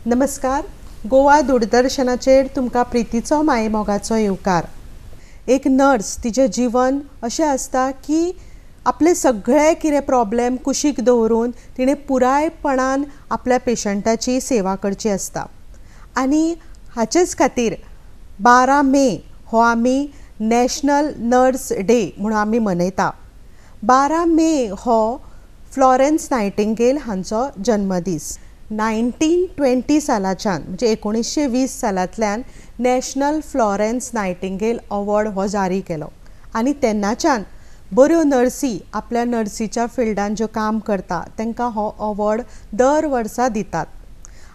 नमस्कार. गोवा दूरदर्शनाचेर तुमकां प्रितीचो मायेमोगाचो येवकार. एक नर्स तिचें जीवन अशें आसता की आपले सगळे कितें प्रॉब्लेम कुशीक दवरून तिणें पुरायपणान आपल्या पेशंटाची सेवा करची आसता. आनी हाचेच खातीर 12 मे हो आमी नॅशनल नर्स डे म्हणून आमी मनयता. 12 मे हो फ्लॉरेन्स नायटिंगेल हांचो जन्मदीस. 1920 सालाच्यान म्हणजे 1920 सालांतल्यान नॅशनल फ्लॉरेन्स नायटिंगेल अवॉर्ड हो जारी केलो आनी तेन्नाच्यान बऱ्यो नर्सी आपल्या नर्सीच्या फिल्डान ज्यो काम करता तांकां हो अवॉर्ड दर वर्सा दितात.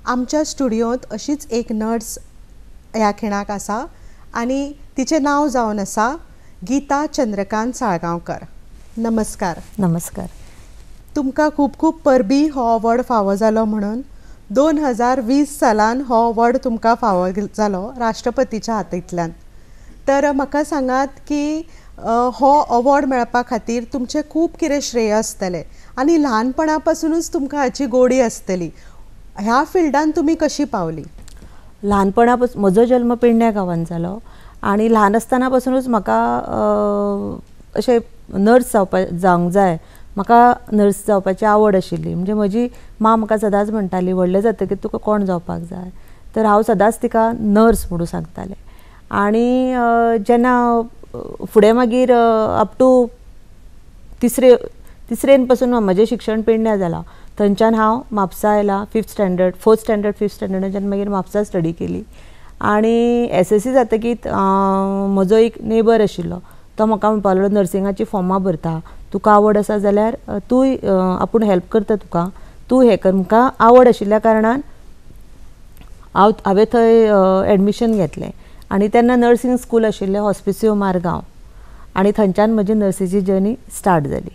आमच्या स्टुडियोंत अशीच एक नर्स ह्या खिणाक आसा आनी तिचें नांव जावन आसा गीता चंद्रकांत साळगांवकर. नमस्कार. नमस्कार. तुमकां खूब खूब परबी हो अवॉर्ड फावो जालो म्हणून. 2020 सालान हो अवॉर्ड तुमकां फावो जालो राष्ट्रपतीच्या हातींतल्यान. तर म्हाका सांगात की हो अवॉर्ड मेळपा खातीर तुमचें खूब कितें श्रेय आसतलें आनी ल्हानपणा पासुनूच तुमकां हाची गोडी आसतली. ह्या फिल्डान तुमी कशी पावली? ल्हानपणा पासून म्हजो जल्म पेडण्या गांवांत जालो आनी ल्हान आसतना पासुनूच म्हाका अशें नर्स जावंक जाय, म्हाका नर्स जावपाची आवड आशिल्ली. म्हणजे म्हजी मां म्हाका सदांच म्हणटाली व्हडलें जातकीर तुका कोण जावपाक जाय, तर हांव सदांच तिका नर्स म्हणून सांगतालें. आनी जेन्ना फुडें मागीर अप टू तिसरेन पासून म्हजें शिक्षण पेडण्या जालां. थंयच्यान हांव म्हापसा आयलां 4th स्टँडर्ड जेन्ना मागीर म्हापसा स्टडी केली. आनी SSC जातकीर म्हजो एक नेबर आशिल्लो, तो म्हाका म्हणपाक लागलो नर्सिंगाची फॉर्मां भरता, तुका आवड आसा जाल्यार तूंय आपूण हेल्प करता तुका, तूं हें कर. म्हाका आवड आशिल्ल्या कारणान हांवें थंय एडमिशन घेतलें आनी तेन्ना नर्सिंग स्कूल आशिल्लें हॉस्पिसियो मारगांव आनी थंयच्यान म्हजी नर्सीची जर्नी स्टार्ट जाली.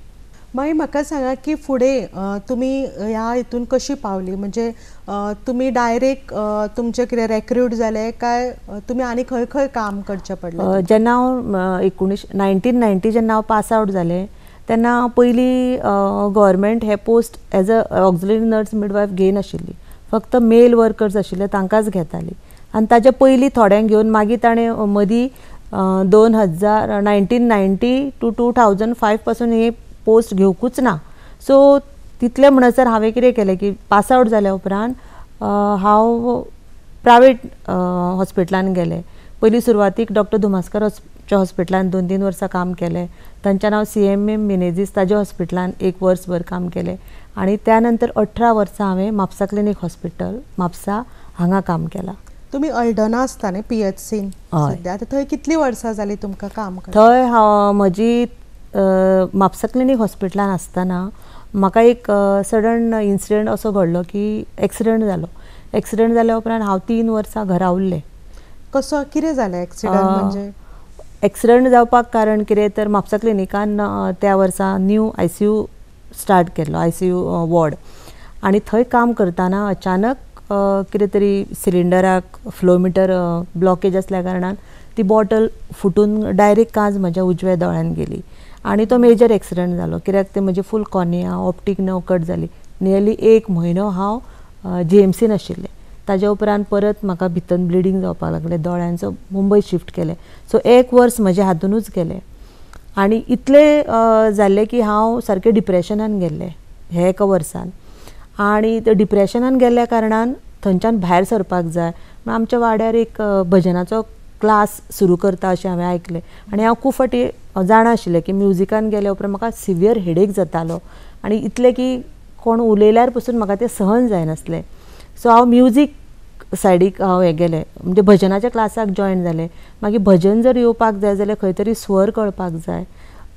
मागीर म्हाका सांगा की फुडें तुमी ह्या हितून कशी पावली? म्हणजे तुमी डायरेक्ट तुमचे कितें रेक्रूट जाले काय तुमी आनी खंय खंय काम करचें पडलें? जेन्ना हांव 1990 जेन्ना हांव पास आवट जालें तेन्ना पयलीं गव्हर्मेंट हे post as a auxiliary nurse midwife घेयनाशिल्ली, फक्त मेल वर्कर्स आशिल्ले तांकांच घेताली. आनी ताचे पयलीं थोड्यांक घेवन मागीर ताणें मदीं 1990 टू 2005 पासून ही पोस्ट घेवकूच ना. सो तितले म्हणसर हांवें कितें केलें की पास आवट जाल्या उपरांत हांव प्रायवेट हॉस्पिटलान गेलें. पयलीं सुरवातीक डॉक्टर धुमासकरच्या हॉस्पिटलान 2-3 वर्सां काम केलें. थंयच्यान हांव CMM मिनेझीस ताज्या हॉस्पिटलान 1 वर्सभर काम केलें आनी त्या नंतर 18 वर्सां हांवें म्हापसा क्लिनीक हॉस्पिटल म्हापसा हांगा काम केलां. तुमी अल्डना आसता न्ही PHCन सद्या, थंय कितलीं वर्सां जालीं तुमकां काम करता? थंय हांव म्हजी म्हापसा क्लिनीक हॉस्पिटलान आसतना म्हाका एक सडन इन्सिडंट असो घडलो की एक्सिडंट जालो. एक्सिडंट जाल्या उपरांत हांव 3 वर्सां घरा उरलें. कसो कितें जालें एक्सिडंट? म्हणजे एक्सिडंट जावपाक कारण कितें तर म्हापसा क्लिनिकान त्या वर्सा न्यू ICU स्टार्ट केल्लो, ICU वॉर्ड. आनी थंय काम करतना अचानक कितें तरी सिलिंडराक फ्लोमिटर ब्लॉकेज आसल्या कारणान ती बॉटल फुटून डायरेक्ट कांच म्हज्या उजव्या दोळ्यान गेली आनी तो मेजर एक्सिडंट जालो. कित्याक ते म्हजी फूल कॉर्निया ऑप्टीक नर्व कट जाली. नियरली 1 म्हयनो हांव GMCन आशिल्लें. ताज्या उपरांत परत म्हाका भितन ब्लिडींग जावपाक लागलें दोळ्यांचो. मुंबय शिफ्ट केलें. सो 1 वर्स म्हज्या हातूनूच गेलें आनी इतलें जाल्लें की हांव सारकें डिप्रेशनान गेल्लें हे 1 वर्सान. आनी ते डिप्रेशनान गेल्ल्या कारणान थंयच्यान भायर सरपाक जाय. आमच्या वाड्यार एक भजनाचो क्लास सुरू करता अशें हांवें आयकलें आनी हांव खूब फावटी जाणा आशिल्लें की म्युजिकान गेल्या उपरांत म्हाका सिवियर हेडेक जातालो आनी इतलें की कोण उलयल्यार पसून म्हाका तें सहन जायनासलें. सो हांव म्युजीक सायडीक हांव हें गेलें, म्हणजे भजनाच्या क्लासाक जॉयन जालें. मागीर भजन जर येवपाक जाय जाल्यार खंय तरी स्वर कळपाक जाय,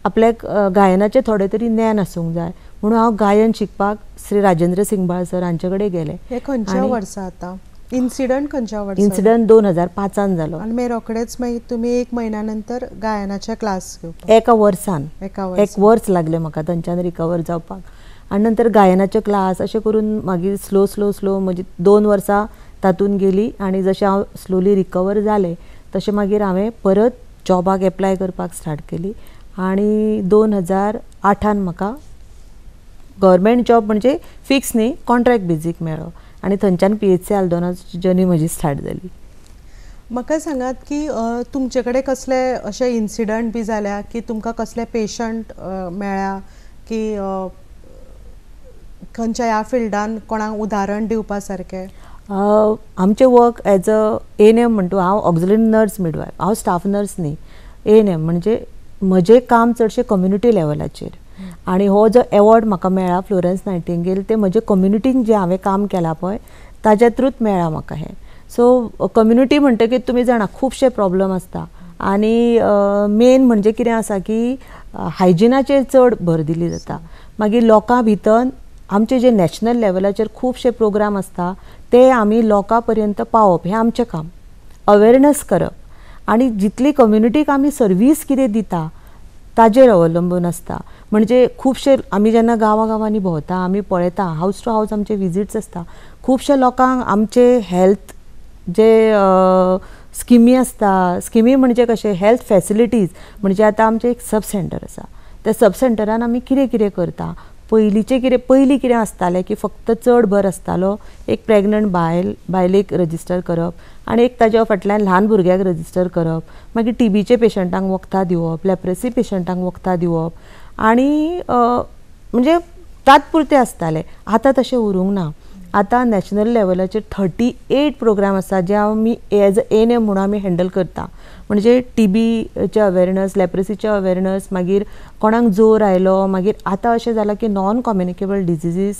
आपल्याक गायनाचें थोडें तरी ज्ञान आसूंक जाय म्हणून हांव गायन शिकपाक श्री राजेंद्र सिंगबाळ सर हांचे कडेन गेलें. हे खंयच्या वर्सा आतां इन्सिडंट? खंयच्या वर्सा? इन्सिडंट 2005 जालो. आनी मागीर रोखडेच मागीर तुमी 1 म्हयन्या नंतर गायनाचे क्लास घेवपाक? 1 वर्सान 1 वर्स लागलें म्हाका थंयच्यान रिकवर जावपाक. आनी नंतर गायनाचे क्लास अशें करून मागीर स्लो म्हजी 2 वर्सां तातून गेली आनी जशें हांव स्लोली रिकवर जालें तशें मागीर हांवें परत जॉबाक एप्लाय करपाक स्टार्ट केली आनी 2008 म्हाका गव्हर्मेंट जॉब म्हणजे फिक्स न्ही, कॉन्ट्रॅक्ट बेजीक मेळ्ळो आनी थंयच्यान PHC आल्दोनाची जर्नी म्हजी स्टार्ट जाली. म्हाका सांगात की तुमचे कडेन कसले अशे इन्सिडंट बी जाल्या की तुमकां कसले पेशंट मेळ्ळ्या की खंयच्या ह्या फिल्डान कोणाक उदाहरण दिवपा सारकें? आमचें वर्क एज अ ANM म्हणटा हांव ऑक्झिलरी नर्स मिडवायफ, हांव स्टाफ नर्स न्ही, ANM म्हणजे म्हजें काम चडशें कम्युनिटी लेवलाचेर. आनी हो जो एवॉर्ड म्हाका मेळ्ळा फ्लोरन्स नायटिंगेल ते म्हजे कम्युनिटीन जें हांवें काम केलां पळय ताच्या थ्रूच मेळ्ळा म्हाका हें. सो कम्युनिटी म्हणटकीर तुमी जाणा खुबशे प्रॉब्लम आसता आनी मेन म्हणजे कितें आसा की हायजिनाचेर चड भर दिली जाता. मागीर लोकां भितर आमचे जे नॅशनल लेवलाचेर खुबशे प्रोग्राम आसता ते आमी लोकां पर्यंत पावप हें आमचें काम, अवेरनस करप आनी जितली कम्युनिटीक आमी सर्वीस कितें दिता ताजेर अवलंबून आसता. म्हणजे खुबशे आमी जेन्ना गांवांनी भोंवता आमी पळयता हावस टू हावस आमचे विजीट्स आसता, खुबशे लोकांक आमचे हेल्थ जे स्किमी आसता, स्किमी म्हणजे कशें हेल्थ फॅसिलिटीज म्हणजे आतां आमचें एक सब सेंटर आसा, त्या सब सेंटरान आमी कितें कितें करता. पयलीं कितें आसतालें की फक्त चड भर आसतालो एक प्रेग्नंट बायलेक रजिस्टर करप आनी एक ताज्या फाटल्यान ल्हान भुरग्याक रजिस्टर करप, मागीर TBचे पेशंटांक वखदां दिवप, लेप्रेसी पेशंटांक वखदां दिवप आनी म्हणजे तात्पुरते आसताले. आतां तशें उरूंक ना. आतां नॅशनल लेवलाचेर 38 प्रोग्राम आसा जे आमी एज अ ANM म्हणून आमी हँडल करता. म्हणजे TBचे अवेरनस, लेप्रेसीचे अवेरनस, मागीर कोणाक जोर आयलो, मागीर आतां अशें जालां की नॉन कम्युनिकेबल डिजिजीस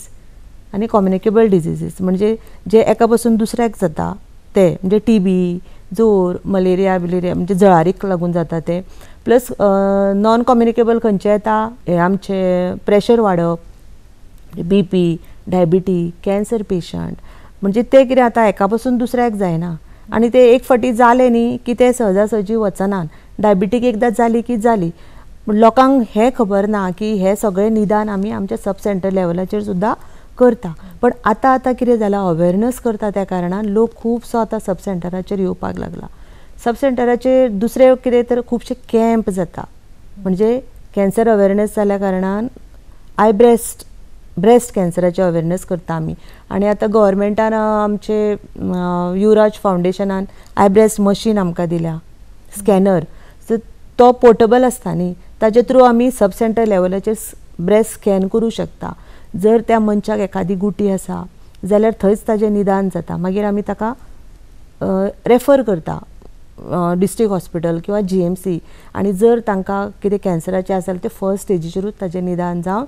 आनी कम्युनिकेबल डिजिजीस म्हणजे जे एका पासून दुसऱ्याक जाता ते म्हणजे TB, जोर, मलेरिया बिलेरिया म्हणजे जळारीक लागून जाता ते, प्लस नॉन कम्युनिकेबल खंयचे येता हे आमचे प्रेशर वाडप, BP, डायबिटी, कॅन्सर पेशंट म्हणजे ते कितें आतां एका पासून दुसऱ्याक जायना आनी ते एक फावटी जाले न्ही की ते सहजासहजी वचनात. डायबिटीक एकदां जाली की जाली. लोकांक हें खबर ना की हे सगळें निदान आमी आमच्या सब सेंटर लेवलाचेर सुद्दां करता. पण आतां कितें जालां अवेरनस करता त्या कारणान लोक खुबसो आतां सब सेंटराचेर येवपाक लागला. सब सेंटराचेर दुसरे कितें तर खुबशे कॅम्प जाता म्हणजे कॅन्सर अवेरनस जाल्या कारणान ब्रेस्ट कॅन्सराचे अवेरनस करता आमी. आनी आतां गव्हर्मेंटान आमचे युवराज फावंडेशनान ब्रेस्ट मशीन आमकां दिल्या, स्कॅनर. सो तो पोर्टेबल आसता न्ही, ताजे थ्रू आमी सब सेंटर लेवलाचेर ब्रेस्ट स्कॅन करूं शकता. जर त्या मनशाक एखादी गुटी आसा जाल्यार थंयच ताजें निदान जाता. मागीर आमी ताका रेफर करता डिस्ट्रिक्ट हॉस्पिटल किंवा GMC आनी जर तांकां कितें कॅन्सराचें आसा जाल्यार ते फर्स्ट स्टेजीचेरूच ताजें निदान जावन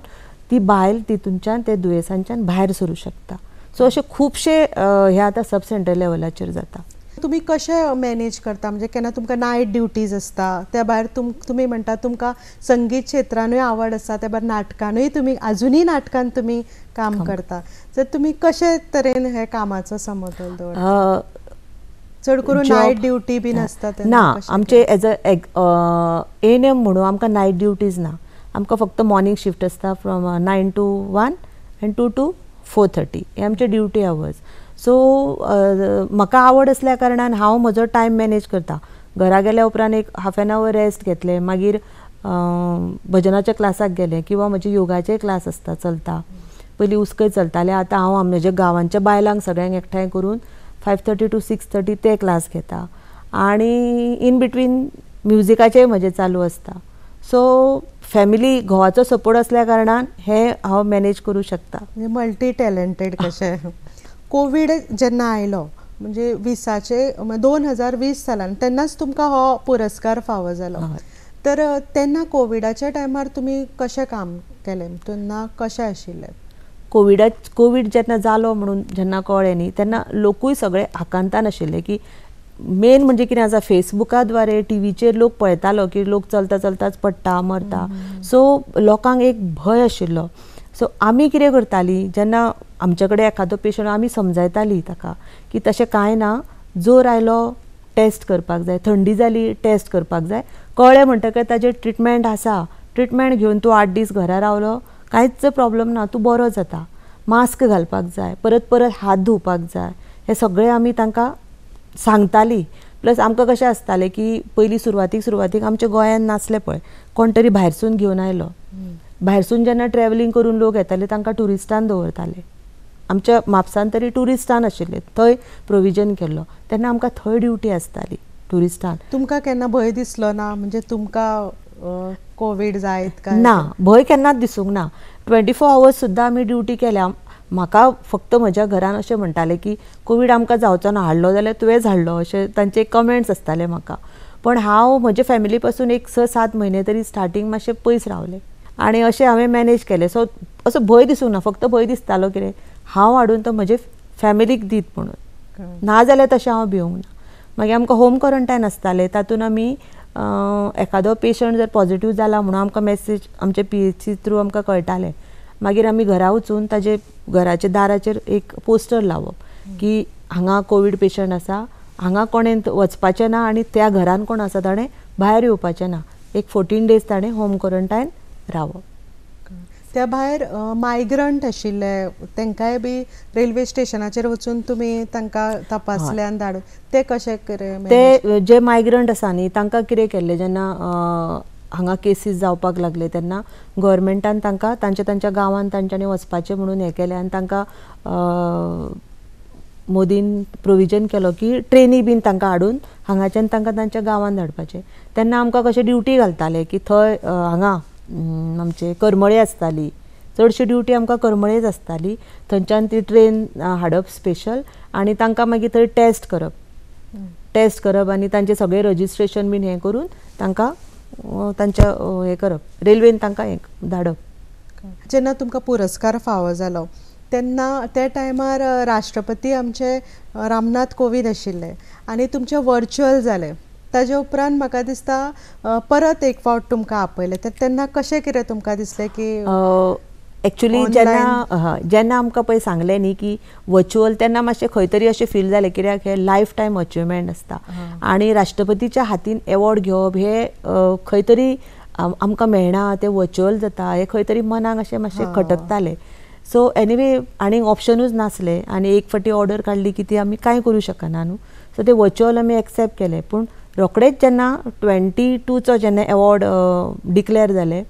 ती बायल तितूनच्यान ते दुयेंसांच्यान भायर सरूं शकता. सो अशे खुबशे हे आतां सब सेंटर लेवलाचेर जाता. तुमी कशें मॅनेज करता म्हणजे केन्ना तुमकां नायट ड्युटीज आसता, त्या भायर तुमी म्हणटा तुमकां संगीत क्षेत्रानूय आवड आसा, त्या भायर नाटकानूय तुमी आजुनूय नाटकान तुमी काम करता. तर तुमी कशे तरेन हे कामाचो समतोल दवरता? चड करून नायट ड्युटी बीन आसता ना, आमचे एज अ ANM म्हणून आमकां नायट ड्युटीज ना. आमकां फक्त मॉर्निंग शिफ्ट आसता फ्रॉम 9 to 1 and 2 to 4:30 हे आमचे ड्युटी आवर्स. सो म्हाका आवड असल्या कारणान हांव म्हजो टायम मॅनेज करता. घरा गेल्या उपरांत एक हाफ एन आवर रेस्ट घेतले, मागीर भजनाच्या क्लासाक गेले किंवा म्हजे योगाचे क्लास आसता चलता. पयलीं उस्कय चलताले, आतां हांव म्हज्या गांवांच्या बायलांक सगळ्यांक एकठांय करून 5:30 to 6:30 ते क्लास घेता. आनी इन बिटवीन म्युजिकाचेय म्हजें चालू आसता. सो फॅमिली घोवाचो सपोर्ट असल्या कारणान हे हांव मॅनेज करूं शकता. मल्टी टॅलंटेड कशें. कोवीड जेन्ना आयलो म्हणजे 2020 सालान तेन्नाच तुमकां हो पुरस्कार फावो जालो. तर तेन्ना कोविडाच्या टायमार तुमी कशें काम केलें, तेन्ना कशें आशिल्लें? कोवीड जेन्ना जालो म्हणून जेन्ना कळ्ळें न्ही तेन्ना लोकूय सगळे आकांतान आशिल्ले की मेन म्हणजे कितें आसा फेसबुकाद्वारे टीव्हीचेर लोक पळयतालो की लोक चलता चलताच पडटा मरता. सो लोकांक एक भंय आशिल्लो. सो आमी कितें करतालीं जेन्ना आमचे कडेन एखादो पेशंट आमी समजायतालीं ताका की तशें कांय ना, जोर आयलो टेस्ट करपाक जाय, थंडी जाली टेस्ट करपाक जाय, कळ्ळें म्हणटकीर ताजें ट्रिटमेंट आसा, ट्रिटमेंट घेवन तूं 8 दीस घरा रावलो कांयच प्रॉब्लम ना, तूं बरो जाता. मास्क घालपाक जाय, परत हात धुवपाक जाय, हें सगळें आमी तांकां सांगतालीं. प्लस आमकां कशें आसतालें की पयलीं सुरवातीक आमच्या गोंयान नासलें पळय, कोण तरी भायरसून घेवन आयलो. भायरसून जेन्ना ट्रॅवलिंग करून लोक येताले तांकां ट्युरिस्टान दवरताले आमच्या म्हापसान तरी ट्युरिस्टान आशिल्ले, थंय प्रोविजन केल्लो, तेन्ना आमकां थंय ड्युटी आसताली ट्युरिस्टान. तुमकां केन्ना भंय दिसलो ना, म्हणजे तुमकां कोविड जायत काय? ना, भंय केन्नाच दिसूंक ना. 24 आवर्स सुद्दां आमी ड्युटी केल्या. म्हाका फक्त म्हज्या घरान अशें म्हणटाले की कोविड आमकां जावचो ना, हाडलो जाल्यार तुवेंच हाडलो, अशें तांचे कमेंट्स आसताले म्हाका. पण हांव म्हजे फॅमिली पासून एक 6-7 म्हयने तरी स्टार्टींग मातशें पयस रावलें आनी अशें हांवें मॅनेज केलें. सो असो भंय दिसूंक ना, फक्त भंय दिसतालो कितें हांव हाडून तो म्हजे फॅमिलीक दीत म्हणून, ना जाल्यार तशें हांव भिवूंक ना. मागीर आमकां होम क्वॉरंटायन आसतालें, तातूंत आमी एखादो पेशंट जर पॉझिटिव्ह जाला म्हणून आमकां मॅसेज आमचे PHC थ्रू आमकां कळटालें. मागीर आमी घरा वचून ताजे घराच्या दाराचेर एक पोस्टर लावप की हांगा कोवीड पेशंट आसा, हांगा कोणें वचपाचें ना आनी त्या घरान कोण आसा ताणें भायर येवपाचें ना. एक 14 days ताणें होम क्वॉरंटायन रावप. त्या भायर मायग्रंट आशिल्ले तांकांय बी रेल्वे स्टेशनाचेर वचून तुमी तांकां तपासल्यान धाडून ते कशें करें? ते जे मायग्रंट आसा न्ही तांकां कितें केल्लें, जेन्ना हांगा केसीस जावपाक लागले तेन्ना गव्हर्मेंटान तांकां तांच्या गांवांत तांच्यांनी वचपाचें म्हणून हें केलें आनी तांकां मोदीन प्रोविजन केलो की ट्रेनी बीन तांकां हाडून हांगाच्यान तांकां तांच्या गांवांत धाडपाचें. तेन्ना आमकां कशें ड्युटी घालताले की थंय हांगा आमचे करमळे आसताली, चडशी ड्युटी आमकां करमळेच आसताली. थंयच्यान ती ट्रेन हाडप स्पेशल आनी तांकां मागीर थंय टेस्ट करप आनी तांचें सगळें रजिस्ट्रेशन बीन हें करून तांकां तांच्या हें करप, रेल्वेन तांकां हें धाडप. जेन्ना तुमकां पुरस्कार फावो जालो तेन्ना त्या टायमार राष्ट्रपती आमचे रामनाथ कोविंद आशिल्ले आनी तुमचे वर्च्युअल जाले. ताजे उपरांत म्हाका दिसता परत एक फावट तुमकां आपयले, तेन्ना कशें कितें तुमकां दिसलें की एक्चुअली जेन्ना आमकां पळय सांगलें न्ही की वर्च्युअल, तेन्ना मातशें खंय तरी अशें फील जालें, कित्याक हे लायफ टायम अचिवमेंट आसता आनी राष्ट्रपतीच्या हातीन एवॉर्ड घेवप हे खंय तरी आमकां मेळना, ते वर्च्युअल जाता, हे खंय तरी मनाक अशें मातशें खटकतालें. सो एनिवे आनीक ऑप्शनूच नासलें आनी एक फावटी ऑर्डर काडली की ती आमी कांय करूं शकना न्हू. सो ते वर्च्युअल आमी एक्सेप्ट केलें. पूण रोखडेच जेन्ना 22चो जेन्ना एवॉर्ड डिक्लेअर जाले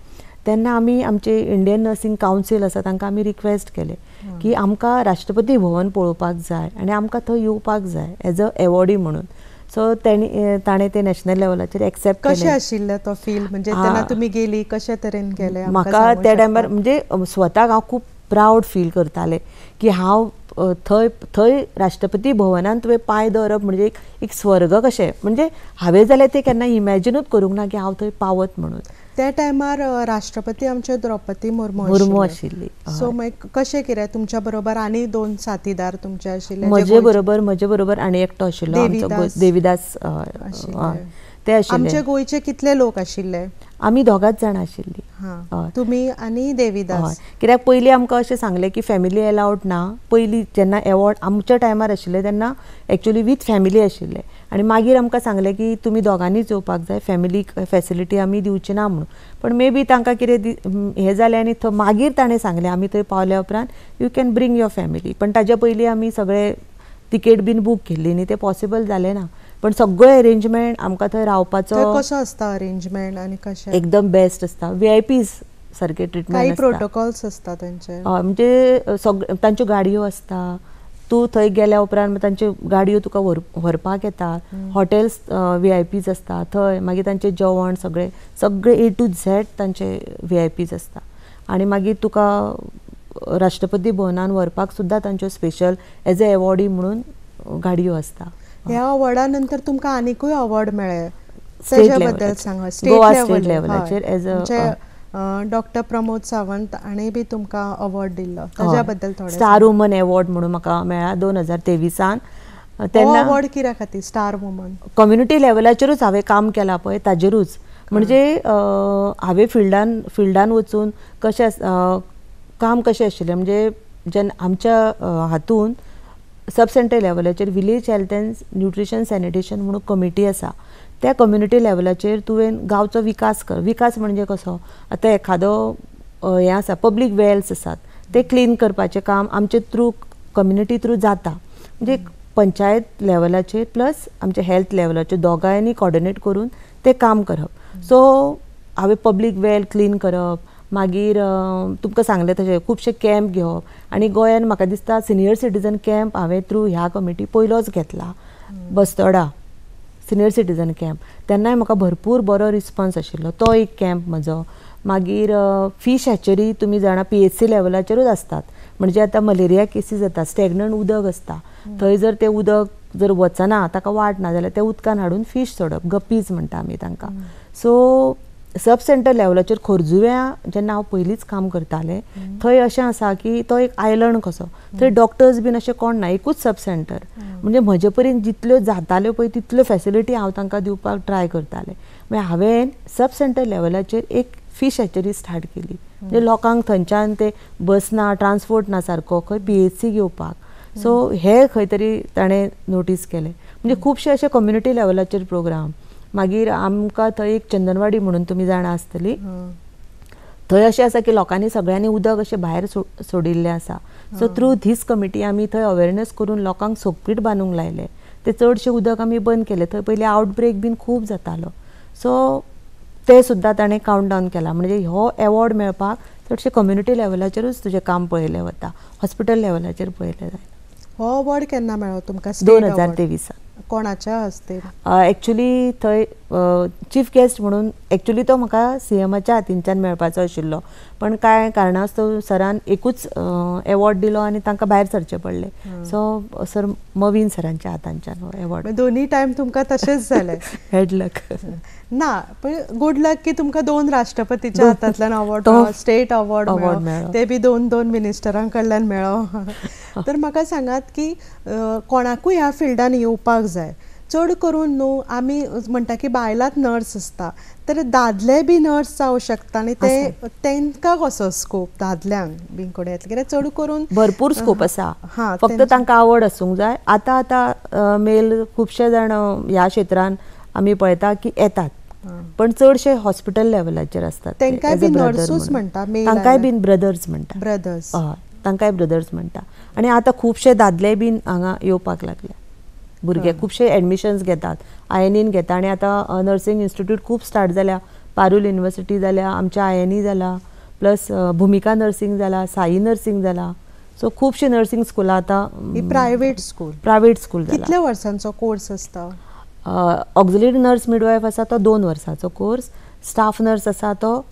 तेन्ना आमी आमचे इंडियन नर्सींग कावन्सील आसा तांकां आमी रिक्वेस्ट केले की आमकां राष्ट्रपती भवन पळोवपाक जाय आनी आमकां थंय येवपाक जाय एज अ एवॉर्डी म्हणून. सो ताणें ते नॅशनल लेवलाचेर एक्सेप्ट केलें. कशें आशिल्लें तो फील, म्हणजे तेन्ना तुमी गेली कशे तरेन गेले? म्हाका त्या टायमार म्हणजे स्वताक हांव खूब प्रावड फील करतालें की हांव थंय राष्ट्रपती भवनान तुवें पांय दवरप म्हणजे एक स्वर्ग कशें, म्हणजे हांवें जाल्यार ते केन्ना इमॅजिनूच करूंक ना की हांव थंय पावत म्हणून. त्या टायमार राष्ट्रपती आमचे द्रौपदी मुर्मू आशिल्ली. सो मागीर कशें कितें तुमच्या बरोबर आनी 2 साथीदार तुमचे आशिल्ले? म्हजे बरोबर आनी एकटो आशिल्लो देविदास ते आशिल्ले. आमचे गोंयचे कितले लोक आशिल्ले? आमी दोगांच जाणां आशिल्ली, तुमी आनी देविदास. कित्याक पयलीं आमकां अशें सांगलें की फॅमिली एलावड ना. पयलीं जेन्ना एवॉर्ड आमच्या टायमार आशिल्ले तेन्ना एक्चुली वीथ फॅमिली आशिल्ले आनी मागीर आमकां सांगलें की तुमी दोगांनीच येवपाक जाय, फॅमिलीक फॅसिलिटी आमी दिवची ना म्हणून. पण मे बी तांकां कितें हें जालें आनी मागीर ताणें सांगलें आमी थंय पावल्या उपरांत you can bring your family. पण ताज्या पयलीं आमी सगळे तिकेट बीन बूक केल्ली न्ही, तें पॉसिबल जालें ना. पण सगळें अरेंजमेंट आमकां थंय रावपाचो कसो आसता अरेंजमेंट आनी कशें? एकदम बेस्ट आसता. VIPs सारके ट्रिटमेंट. काही प्रोटोकॉल्स आसता तांचे? म्हणजे तांच्यो गाडयो आसता. तूं थंय गेल्या उपरांत तांच्यो गाडयो तुका व्हरपाक येतात. हॉटेल्स VIPs आसता थंय. मागीर तांचें जेवण सगळें A to Z तांचे VIPs आसता. आनी मागीर तुका राष्ट्रपती भवनान व्हरपाक सुद्दां तांच्यो स्पेशल एज अ एवॉर्डी म्हणून गाडयो आसता. ह्या अवॉर्डा नंतर तुमकां आनीकूय अवॉर्ड मेळ्ळे, स्टेट बद्दल सांगा. स्टेट लेवलाचेर as a doctor Pramod Sawant हाणें बी तुमकां अवॉर्ड दिल्लो, ताज्या बद्दल थोडें? स्टार वुमन एवॉर्ड म्हणून म्हाका मेळ्ळा 2023. तेन्ना अवॉर्ड कित्या खातीर स्टार वुमन? कम्युनिटी लेवलाचेरूच हांवें काम केलां पळय ताजेरूच. म्हणजे हांवें फिल्डान वचून कशें काम कशें आशिल्लें, म्हणजे जेन्ना आमच्या हातून सब सेंटर लेवलाचेर village health and nutrition sanitation म्हणून कमिटी आसा. त्या कम्युनिटी लेवलाचेर तुवें गांवचो विकास म्हणजे कसो, आतां एखादो हें आसा पब्लीक वेल्स आसात ते क्लीन करपाचें काम आमचे थ्रू कम्युनिटी थ्रू जाता. म्हणजे पंचायत लेवलाचेर प्लस आमचे हेल्थ लेवलाचेर दोगांयनी कॉर्डिनेट करून तें काम करप. सो हांवें पब्लीक वेल क्लीन करप, मागीर तुमकां सांगलें तशें खुबशे कॅम्प घेवप आनी गोंयान म्हाका दिसता सिनियर सिटीजन कॅम्प हांवें थ्रू ह्या कमिटी पयलोच घेतला बस्तोडा सिनियर सिटीजन कॅम्प. तेन्नाय म्हाका भरपूर बरो रिस्पॉन्स आशिल्लो. तो एक कॅम्प म्हजो. मागीर फिश हॅचरी तुमी जाणा PHC लेवलाचेरूच आसतात. म्हणजे आतां मलेरिया केसीस जाता, स्टॅग्नंट उदक आसता, थंय जर तें उदक जर वचना ताका वाट ना जाल्यार त्या उदकान हाडून फिश सोडप, गप्पीज म्हणटा आमी तांकां. सो सब सेंटर लेवलाचेर खोर्जुव्या जेन्ना हांव पयलींच काम करतालें थंय अशें आसा की तो एक आयलंड कसो. थंय डॉक्टर्स बीन अशें कोण ना, एकूच सब सेंटर. म्हणजे म्हजे पर्यंत जितल्यो जाताल्यो पळय तितल्यो फॅसिलिटी हांव तांकां दिवपाक ट्राय करतालें. मागीर हांवें सब सेंटर लेवलाचेर एक फिश हॅचरी स्टार्ट केली. म्हणजे लोकांक थंयच्यान ते बस ना, ट्रान्सपोर्ट ना सारको, खंय PHC घेवपाक. सो हे खंय तरी ताणें नोटीस केलें. म्हणजे खुबशे अशे कम्युनिटी लेवलाचेर प्रोग्राम. मागीर आमकां थंय एक चंदनवाडी म्हणून तुमी जाणा आसतली, थंय अशें आसा की लोकांनी सगळ्यांनी उदक अशें भायर सोडिल्लें आसा. सो थ्रू धीस कमिटी आमी थंय अवेरनेस करून लोकांक सोकपीट बांदूंक लायले. ते चडशे उदक आमी बंद केले. थंय पयलीं आवटब्रेक बीन खूब जातालो. सो ते सुद्दां ताणें कावंट डावन केला. म्हणजे हो एवॉर्ड मेळपाक चडशे कम्युनिटी लेवलाचेरूच तुजें काम पळयलें वता, हॉस्पिटल लेवलाचेर पळयलें जायना. हो अवॉर्ड केन्ना मेळ्ळो तुमकां? 2023. कोणाच्या हस्ते? एक्चुली थंय चीफ गेस्ट म्हणून एक्चुली तो म्हाका CMच्या हातींच्यान मेळपाचो आशिल्लो, पण कांय कारणास्तव सरान एकूच एवॉर्ड दिलो आनी तांकां भायर सरचें पडलें. सो सर मवीन सरांच्या हातांच्यान हो एवॉर्ड. दोनी टायम तुमकां तशेंच जालें. हेड लक. ना पण गुड लक की तुमकां 2 राष्ट्रपतीच्या हातांतल्यान अवॉर्ड, स्टेट अवॉर्ड मेळ्ळो, ते बी 2 मिनिस्टरां कडल्यान मेळ्ळो. तर म्हाका सांगात की कोणाकूय ह्या फिल्डान येवपाक जाय. चड करून न्हू आमी म्हणटा की बायलांत नर्स आसता, तर दादले बी नर्स जावं शकता आनी तेंकां कसो स्कोप दादल्यांक बीन कडेन येतले? कित्याक चड करून भरपूर स्कोप आसा, फक्त तांकां आवड आसूंक जाय. आतां मेल खुबशे जाण ह्या क्षेत्रान आमी पळयता की येतात, पण चडशे हॉस्पिटल लेवलाचेर असतात. तांकांय बी नर्सूच म्हणटा, तांकांय बीन ब्रदर्स म्हणटा. ब्रदर्स. हय, तांकांय ब्रदर्स म्हणटा. आनी आतां खुबशे दादले बीन हांगा येवपाक लागले. भुरगे खुबशे एडमिशन्स घेतात, INEन घेता. आनी आतां नर्सिंग इन्स्टिट्यूट खूब स्टार्ट जाल्या. पारुल युनिवर्सिटी जाल्या, आमच्या INE जाला, प्लस भुमिका नर्सिंग जाला, साई नर्सिंग जाला. सो खुबशे नर्सिंग स्कुलां आतां प्रायवेट स्कूल जाला. कितल्या वर्सांचो कोर्स आसता? ऑक्झिलरी नर्स मिडवायफ आसा तो 2 वर्सांचो कोर्स. स्टाफ नर्स आसा तो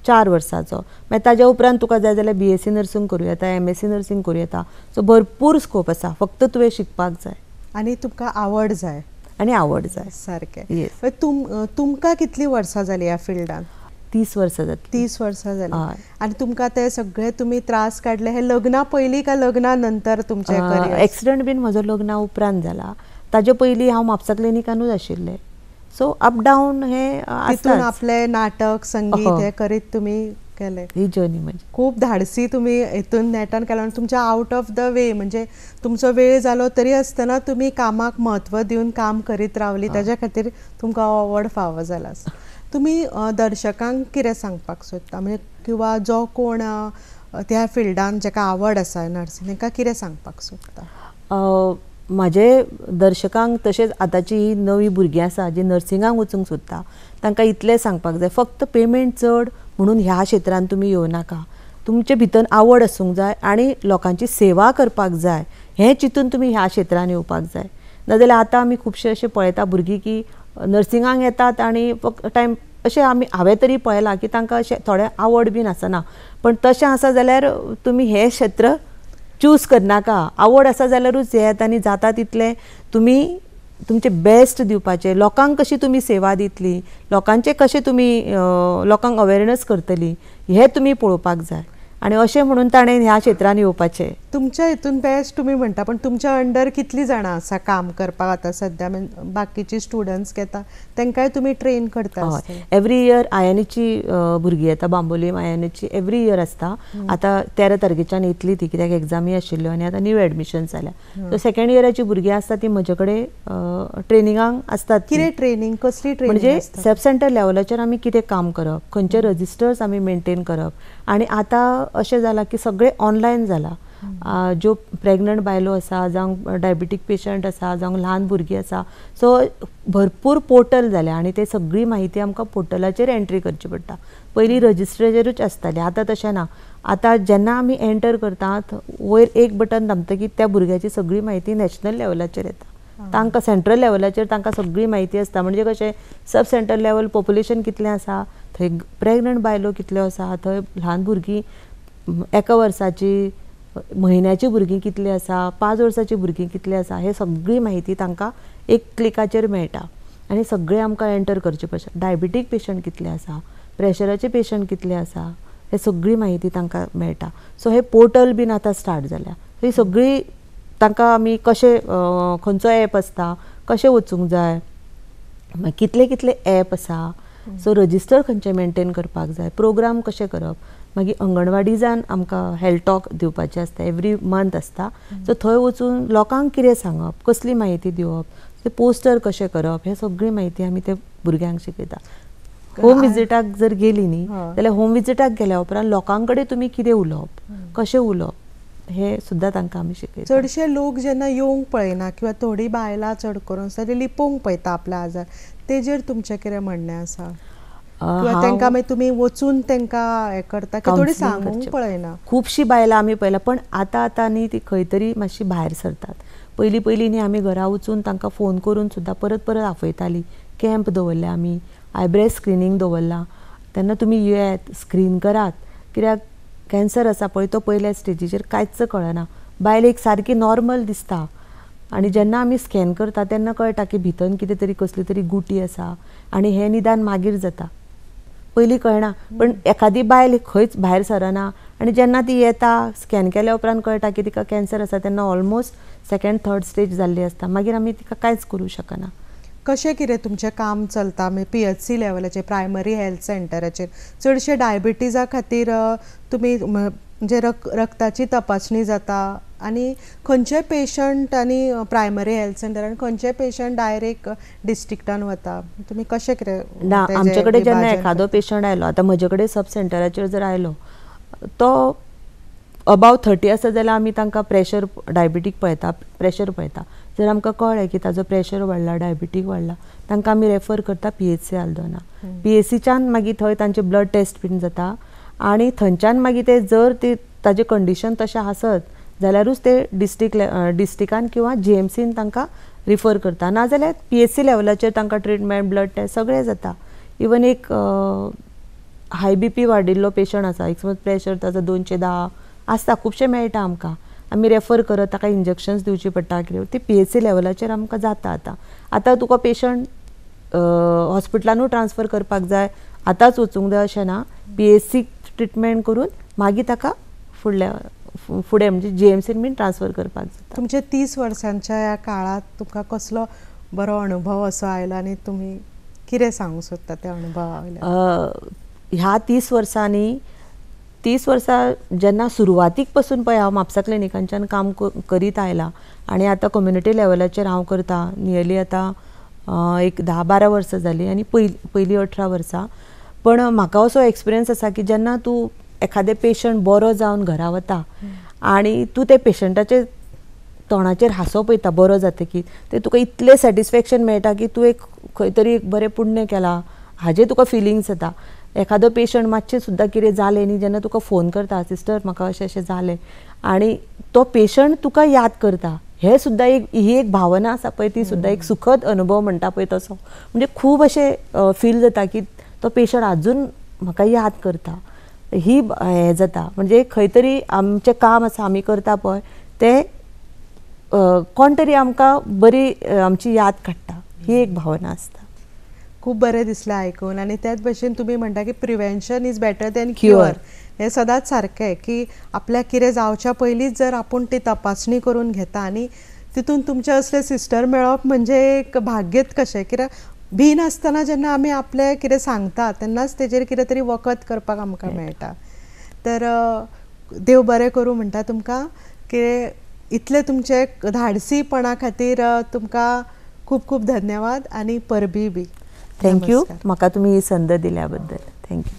4 वर्सांचो. मागीर ताज्या उपरांत तुका जाय जाल्यार BSc नर्सिंग करूं येता, MSc नर्सिंग करूं येता. सो भरपूर स्कोप आसा, फक्त तुवें शिकपाक जाय आनी तुमकां आवड जाय. सारकें. तुमकां कितलीं वर्सां जालीं ह्या फिल्डान? 30 वर्सां जातलीं. 30 वर्सां जालीं. आनी तुमकां ते सगळे तुमी त्रास काडले हे लग्ना पयलीं काय लग्ना नंतर तुमचें करियर? एक्सिडंट बीन म्हजो लग्ना उपरांत जाला. ताजे पयलीं हांव म्हापसा क्लिनिकानूच आशिल्लें. सो अप डावन हे तितून आपले नाटक, संगीत हे करीत तुमी केले. ही जर्नी म्हणजे खूब धाडसी तुमी हेतून नेटान केलो. आनी तुमच्या आउट ऑफ द वे, म्हणजे तुमचो वेळ जालो तरी आसतना तुमी कामाक म्हत्व दिवन काम करीत रावली. ताज्या खातीर तुमकां अवॉर्ड फावो जाला. तुमी दर्शकांक कितें सांगपाक सोदता, म्हणजे किंवा जो कोण त्या फिल्डान जाका आवड आसा नर्सींग, तांकां कितें सांगपाक सोदता? म्हाजे दर्शकांक तशेंच आतांची ही नवी भुरगीं आसा जी नर्सिंगाक वचूंक सोदता तांकां इतलें सांगपाक जाय, फक्त पेमेंट चड म्हणून ह्या क्षेत्रांत तुमी येवं नाका. तुमचे भितर आवड आसूंक जाय आनी लोकांची सेवा करपाक जाय, हें चिंतून तुमी ह्या क्षेत्रांत येवपाक जाय. नाजाल्यार आतां आमी खुबशे अशें पळयता भुरगीं की नर्सिंगाक येतात आनी टायम अशें हांवें तरी पळयलां की तांकां अशें थोडें आवड बीन आसना. पण तशें आसा जाल्यार तुमी हें क्षेत्र चूज करनाका. आवड आसा जाल्यारूच येयात आनी जाता तितलें तुमी तुमचे बेस्ट दिवपाचें. लोकांक कशी तुमी सेवा दितली, लोकांचे कशें तुमी लोकांक अवेरनेस करतली, हें तुमी पळोवपाक जाय. आनी अशें म्हणून ताणें ह्या क्षेत्रांत येवपाचें. तुमच्या हितून बेस्ट तुमी म्हणटा, पण तुमच्या अंडर कितलीं जाणां आसा काम करपाक आतां सद्या? बाकीची स्टुडंट्स घेता तांकांय तुमी ट्रेन करता? एवरी इयर INEची भुरगीं येता, बांबोलीम INEची एवरी इयर आसता. आतां 13 तारखेच्यान येतली ती, कित्याक एग्जामी आशिल्ल्यो आनी आतां न्यू एडमिशन्स जाल्या. सो सेकंड इयराची भुरगीं आसता ती म्हजे कडेन ट्रेनिंगाक आसतात. कितें ट्रेनिंग, कसली ट्रेनिंग? म्हणजे सब सेंटर लेवलाचेर आमी कितें काम करप, खंयचे रजिस्टर्स आमी मेंटेन करप. आनी आतां अशें जालां की सगळें ऑनलायन जालां. ज्यो प्रेग्नंट बायलो आसा जावं डायबिटीक पेशंट आसा जावं ल्हान भुरगीं आसा, सो भरपूर पोर्टल जाले आनी ते सगळी माहिती आमकां पोर्टलाचेर एंट्री करची पडटा. पयलीं रजिस्ट्रेचेरूच आसताली, आतां तशें ना. आतां जेन्ना आमी एंटर करतात वयर एक बटन दामतकीर त्या भुरग्याची सगळी माहिती नॅशनल लेवलाचेर येता. तांकां सेंट्रल लेवलाचेर तांकां सगळी माहिती आसता. म्हणजे कशें सब सेंटर लेवल पॉप्युलेशन कितलें आसा, थंय प्रेग्नंट बायलो कितल्यो आसा, थंय ल्हान भुरगीं एका वर्साची, म्हयन्याची भुरगीं कितलीं आसा, 5 वर्साची भुरगीं कितलीं आसा, हे सगळी माहिती तांकां एक क्लिकाचेर मेळटा. आनी सगळें आमकां एंटर करचें पडटा. डायबिटीक पेशंट कितले आसा, प्रेशराचे पेशंट कितले आसा, हे सगळी माहिती तांकां मेळटा. सो हे पोर्टल बीन आतां स्टार्ट जाल्या. ही सगळी तांकां आमी कशें, खंयचो एप आसता, कशें वचूंक जाय, मागीर कितले कितले एप आसा, सो रजिस्टर खंयचें मेंटेन करपाक जाय, प्रोग्राम कशें करप. मागीर अंगणवाडीजान आमकां हेल्थ टॉक दिवपाचें आसता, एवरी मंथ आसता. सो थंय वचून लोकांक कितें सांगप, कसली माहिती दिवप, ते पोस्टर कशें करप, हे सगळी माहिती आमी ते भुरग्यांक शिकयता. होम विजिटाक जर गेली न्ही जाल्यार होम विजिटाक गेल्या उपरांत लोकां कडेन तुमी कितें उलोवप, कशें उलोवप, हे सुद्दां तांकां आमी शिकयता. चडशे लोक जेन्ना येवंक पळयना किंवा थोडी बायलां चड करून सगळे लिपोवंक पळयता आपले आजार, तेजेर तुमचें कितें म्हणणें आसा? किंवा तांकां मागीर तुमी वचून तांकां हें करता की थोडी सांगूंक पळयना? खुबशीं बायलां आमी पळयला, पण आतां न्ही ती खंय तरी मातशी भायर सरतात. पयलीं न्ही आमी घरा वचून तांकां फोन करून सुद्दां परत परत आपयतालीं. कॅम्प दवरले आमी, आयब्रेस्ट स्क्रिनींग दवरलां. तेन्ना तुमी येयात, स्क्रीन करात, कित्याक कॅन्सर आसा पळय तो पयल्या स्टेजीचेर कांयच कळना. बायल एक सारकी नॉर्मल दिसता आनी जेन्ना आमी स्कॅन करता तेन्ना कळटा की भितन कितें तरी कसली तरी गुटी आसा आनी हें निदान मागीर जाता, पयलीं कळना. पण एखादी बायल खंयच भायर सरना आनी जेन्ना ती येता स्कॅन केल्या उपरांत कळटा की तिका कॅन्सर आसा, तेन्ना ऑलमोस्ट 2nd 3rd स्टेज जाल्ली आसता. मागीर आमी तिका कांयच करूं शकना. कशें कितें तुमचें काम चलता PHC लेवलाचेर, प्रायमरी हेल्थ सेंटराचेर? चडशे डायबिटीजा खातीर तुमी म्हणजे रक्ताची तपासणी जाता आनी खंयचे पेशंट आनी प्रायमरी हेल्थ सेंटरान खंयचे पेशंट डायरेक्ट डिस्ट्रिक्टान वता? तुमी कशें कितें? ना, आमचे कडेन जेन्ना एखादो पेशंट आयलो, आतां म्हजे कडेन सब सेंटराचेर जर आयलो, तो अबाव 30 आसा जाल्यार आमी तांकां प्रेशर, डायबिटीक पळयता, प्रेशर पळयता. जर आमकां कळ्ळें की ताजो प्रेशर वाडला, डायबिटीक वाडला, तांकां आमी रेफर करता PHC आल्दोना. PHCच्यान मागीर थंय तांचे ब्लड टेस्ट बीन जाता आनी थंयच्यान मागीर ते जर ती ताजें कंडिशन तशें आसत जाल्यारूच ते डिस्ट्रिक्टान किंवा GMCन तांकां रिफर करता. नाजाल्यार PHC लेवलाचेर तांकां ट्रिटमेंट, ब्लड टेस्ट सगळें जाता. इवन एक हाय BP वाडिल्लो पेशंट आसा, एक समज प्रेशर ताजो 210 आसता, खुबशे मेळटा आमकां, आमी रेफर करत, ताका इंजेक्शन्स दिवची पडटा, कितें ती PHC लेवलाचेर आमकां जाता. आतां तुका पेशंट हॉस्पिटलानूय ट्रान्सफर करपाक जाय, आतांच वचूंक जाय अशें ना. PHC ट्रिटमेंट करून मागीर ताका फुडें म्हणजे GMCन बीन ट्रान्सफर करपाक जाता. तुमच्या 30 वर्सांच्या ह्या काळात तुमकां कसलो बरो अनुभव असो आयलो आनी तुमी कितें सांगूंक सोदता त्या अनुभवा वयल्यान? ह्या 30 वर्सांनी 30 वर्सां जेन्ना सुरवातीक पासून पळय हांव म्हापसा क्लिनिकांच्यान काम करीत आयलां आनी आतां कम्युनिटी लेवलाचेर हांव करता, नियरली आतां एक 10-12 वर्सां जालीं आनी पयलीं 18 वर्सां. पण म्हाका असो एक्सपिरियन्स आसा की जेन्ना तूं एखादे पेशंट बरो जावन घरा वता आनी तूं ते पेशंटाचे तोंडाचेर हांसो पळयता बरो जातकीर, ते तुका इतलें सॅटिस्फॅक्शन मेळटा की तूं एक खंय तरी एक बरें पुण्य केलां हाजें तुका फिलिंग्स येता. एखादो पेशंट मातशें सुद्दां कितें जालें न्ही, जेन्ना तुका फोन करता, सिस्टर म्हाका अशें अशें जालें, आनी तो पेशंट तुका याद करता, हे सुद्दां ही एक भावना आसा पळय, ती सुद्दां एक सुखद अनुभव म्हणटा पळय तसो. म्हणजे खूब अशें फील जाता की तो पेशंट आजून म्हाका याद करता, ही हें जाता. म्हणजे खंय तरी आमचें काम आसा आमी करता पळय तें कोण तरी आमकां बरी आमची याद काडटा, ही एक भावना आसता. खूब बरें दिसलें आयकून. आनी त्याच भशेन तुमी म्हणटा की prevention is better than cure. हें सदांच सारकें की आपल्याक कितें जावच्या पयलींच जर आपूण ती तपासणी करून घेता आनी तितून तुमचे असले सिस्टर मेळप म्हणजे एक भाग्यच कशें. कित्याक भिन आसतना जेन्ना आमी आपलें कितें सांगता तेन्नाच तेजेर कितें तरी वखद करपाक आमकां मेळटा. तर देव बरें करूं म्हणटा तुमकां की इतले तुमचे धाडसीपणा खातीर तुमकां खूब खूब धन्यवाद आनी परबी बी. थँक्यू, म्हाका तुमी ही संद दिल्या बद्दल थँक्यू.